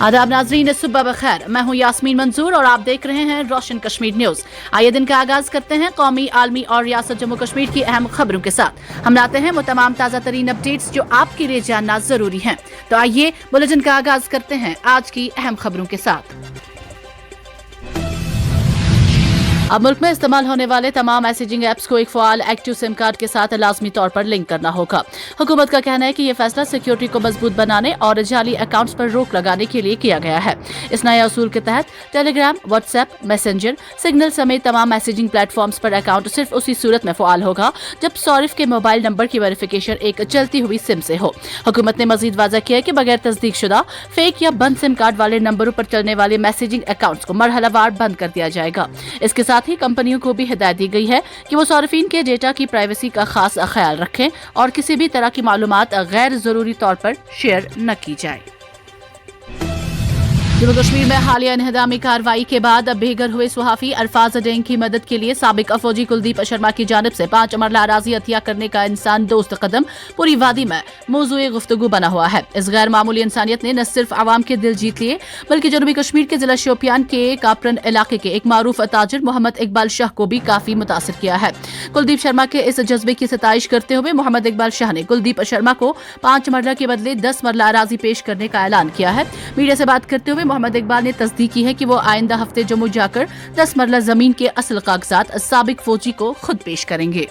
आदाब नाजरीन, सुबह बखैर। मैं हूं यास्मीन मंजूर और आप देख रहे हैं रोशन कश्मीर न्यूज। आइए दिन का आगाज करते हैं कौमी, आलमी और रियासत जम्मू कश्मीर की अहम खबरों के साथ। हम लाते हैं वो तमाम ताज़ा तरीन अपडेट्स जो आपके लिए जानना जरूरी हैं। तो आइए बुलेटिन का आगाज करते हैं आज की अहम खबरों के साथ। अब मुल्क में इस्तेमाल होने वाले तमाम मैसेजिंग ऐप्स को एक फ़आल एक्टिव सिम कार्ड के साथ लाजमी तौर पर लिंक करना होगा। हुकूमत का कहना है कि यह फैसला सिक्योरिटी को मजबूत बनाने और जाली अकाउंट्स पर रोक लगाने के लिए किया गया है। इस नए असूल के तहत टेलीग्राम, व्हाट्सएप, मैसेंजर, सिग्नल समेत तमाम मैसेजिंग प्लेटफॉर्म्स पर अकाउंट सिर्फ उसी सूरत में फ़आल होगा जब सॉरिफ के मोबाइल नंबर की वेरिफिकेशन एक चलती हुई सिम से हो। हुकूमत ने मजीद वाज़ा किया है कि बगैर तस्दीक शुदा, फेक या बंद सिम कार्ड वाले नंबरों पर चलने वाले मैसेजिंग अकाउंट्स को मरहलावार बंद कर दिया जाएगा। इसके साथ ही कंपनियों को भी हिदायत दी गई है कि वो सार्फिन के डेटा की प्राइवेसी का खास ख्याल रखें और किसी भी तरह की मालूमात गैर जरूरी तौर पर शेयर न की जाए। जम्मू कश्मीर में हालिया इन्हदामी कार्रवाई के बाद बेघर हुए सहाफी अरफाज अडेंग की मदद के लिए साबिक फौजी कुलदीप शर्मा की जानिब से 5 मरला अराजी अतिया करने का इंसान दोस्त कदम पूरी वादी में मौजूए गुफ्तगू बना हुआ है। इस गैर मामूली इंसानियत ने न सिर्फ आवाम के दिल जीत लिए बल्कि जनूबी कश्मीर के जिला शोपियान के कापरन इलाके के एक मारूफ ताजिर मोहम्मद इकबाल शाह को भी काफी मुतासिर किया है। कुलदीप शर्मा के इस जज्बे की सताइश करते हुए मोहम्मद इकबाल शाह ने कुलदीप शर्मा को 5 मरला के बदले 10 मरला अराजी पेश करने का ऐलान किया है। मीडिया से बात करते हुए मोहम्मद इकबाल ने तस्दीक की है कि वो आइंदा हफ्ते जम्मू जाकर 10 मरला जमीन के असल कागजात साबिक फौजी को खुद पेश करेंगे।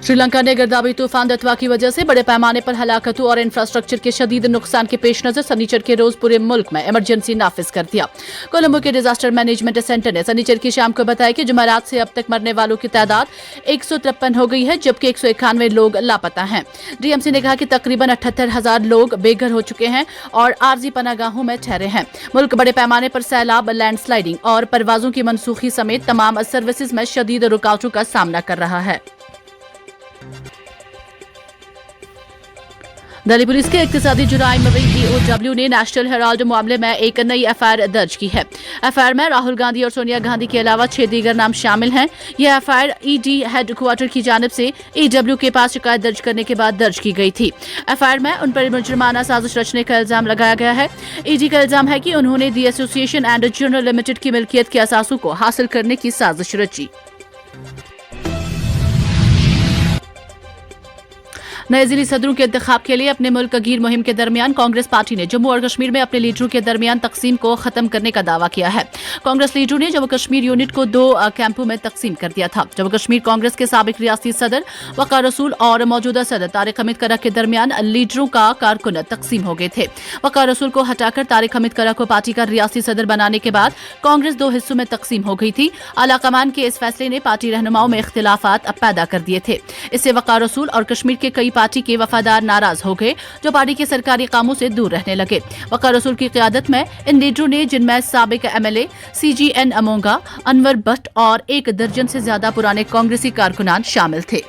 श्रीलंका ने गर्दावी तूफान दतवा की वजह से बड़े पैमाने पर हलाकतों और इंफ्रास्ट्रक्चर के शदीद नुकसान के पेश नजर सनीचर के रोज पूरे मुल्क में इमरजेंसी नाफिज कर दिया। कोलंबो के डिजास्टर मैनेजमेंट सेंटर ने सनीचर की शाम को बताया कि जुमेरात से अब तक मरने वालों की तादाद 153 हो गई है जबकि 191 लोग लापता हैं। डीएमसी ने कहा कि तकरीबन 78,000 लोग बेघर हो चुके हैं और आरजी पनागाहों में ठहरे हैं। मुल्क बड़े पैमाने पर सैलाब, लैंडस्लाइडिंग और परवाजों की मनसूखी समेत तमाम सर्विसेज में शदीद रुकावटों का सामना कर रहा है। दिल्ली पुलिस के इक्तिसादी जुराइम विंग EOW ने नेशनल हेराल्ड मामले में एक नई एफआईआर दर्ज की है। एफआईआर में राहुल गांधी और सोनिया गांधी के अलावा 6 दीगर नाम शामिल हैं। यह एफआईआर ED हेडक्वार्टर की जानिब से EW के पास शिकायत दर्ज करने के बाद दर्ज की गई थी। एफआईआर में उन पर मुजरिमाना साजिश रचने का इल्जाम लगाया गया है। ED का इल्जाम है कि उन्होंने दी एसोसिएशन एंड जर्नल लिमिटेड की मिल्कियत के असासों को हासिल करने की साजिश रची। नए जिली सदरों के इंतखाब के लिए अपने मुल्क गिर मुहिम के दरमियान कांग्रेस पार्टी ने जम्मू और कश्मीर में अपने लीडरों के दरमियान तकसीम को खत्म करने का दावा किया है। कांग्रेस लीडरों ने जम्मू कश्मीर यूनिट को 2 कैंपों में तकसीम कर दिया था। जम्मू कश्मीर कांग्रेस के साबिक रियासती सदर वकार रसूल और मौजूदा सदर तारिक हमीद करा के दरमियान लीडरों का कारकुन तकसीम हो गए थे। वकार रसूल को हटाकर तारिक हमीद करा को पार्टी का रियासती सदर बनाने के बाद कांग्रेस 2 हिस्सों में तकसीम हो गई थी। आला कमान के इस फैसले ने पार्टी रहनुमाओं में इख्तिलाफात पैदा कर दिए थे। इससे वकार रसूल और कश्मीर के कई पार्टी के वफादार नाराज हो गए जो पार्टी के सरकारी कामों से दूर रहने लगे। वकार रसूल की क़यादत में इन लीडरों ने, जिनमें साबिक MLA CGN अमोंगा, अनवर भट्ट और 1 दर्जन से ज्यादा पुराने कांग्रेसी कारकुनान शामिल थे।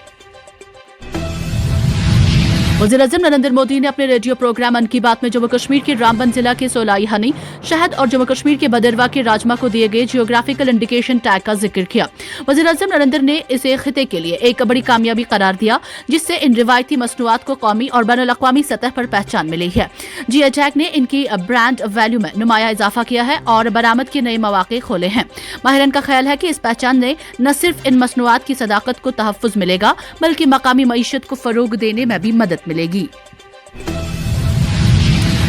वज़ीर-ए-आज़म नरेंद्र मोदी ने अपने रेडियो प्रोग्राम मन की बात में जम्मू कश्मीर के रामबन जिला के सोलाई हनी, शहद और जम्मू कश्मीर के बदरवा के राजमा को दिए गए जियोग्राफिकल इंडिकेशन टैग का जिक्र किया। वज़ीर-ए-आज़म नरेंद्र ने इसे खिते के लिए एक बड़ी कामयाबी करार दिया जिससे इन रिवायती मसनूआत को कौमी और बैनुल अक़वामी सतह पर पहचान मिली है। GI टैग ने इनकी ब्रांड वैल्यू में नुमाया इजाफा किया है और बरामद के नए मौके खोले हैं। माहिरान का ख्याल है कि इस पहचान ने न सिर्फ इन मसनूआत की सदाकत को तहफ़्फ़ुज़ मिलेगा बल्कि मकामी मईशत को फरोग देने में भी मदद मिलेगी।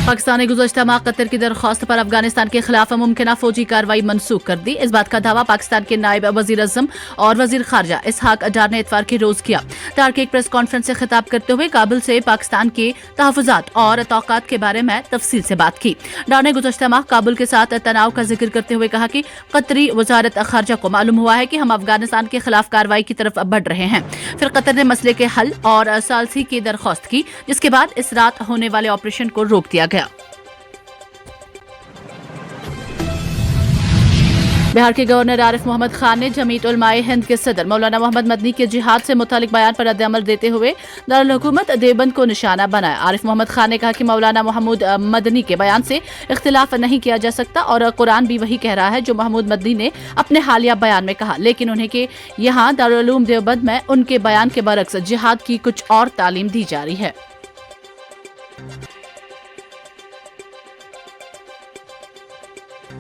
पाकिस्तान ने गुज़श्ता माह कतर की दरख्वास्त पर अफगानिस्तान के खिलाफ मुमकिन फौजी कार्रवाई मनसूख कर दी। इस बात का दावा पाकिस्तान के नायब वज़ीर आज़म और वज़ीर खारजा इसहाक डार ने इतवार के रोज किया। डार के एक प्रेस कॉन्फ्रेंस से खिताब करते हुए काबुल से पाकिस्तान के तहफ़्फ़ुज़ात और तौक़ात के बारे में तफसील से बात की। डार ने गुज़श्ता माह काबुल के साथ तनाव का जिक्र करते हुए कहा कि कतरी वज़ारत खारजा को मालूम हुआ है कि हम अफगानिस्तान के खिलाफ कार्रवाई की तरफ बढ़ रहे हैं। फिर कतर ने मसले के हल और सालसी की दरख्वास्त की जिसके बाद इस रात होने वाले ऑपरेशन को रोक दिया गया। बिहार के गवर्नर आरिफ मोहम्मद खान ने जमीयत उलमाए हिंद के सदर मौलाना मोहम्मद मदनी के जिहाद से मुतालिक बयान पर रद्द-ए-अमल देते हुए दारुल हुकूमत देवबंद को निशाना बनाया। आरिफ मोहम्मद खान ने कहा कि मौलाना मोहम्मद मदनी के बयान से इख्तिलाफ नहीं किया जा सकता और कुरान भी वही कह रहा है जो मोहम्मद मदनी ने अपने हालिया बयान में कहा, लेकिन उन्हें के यहाँ दारुल उलूम देवबंद में उनके बयान के बरक्स जिहाद की कुछ और तालीम दी जा रही है।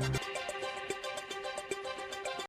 ہے۔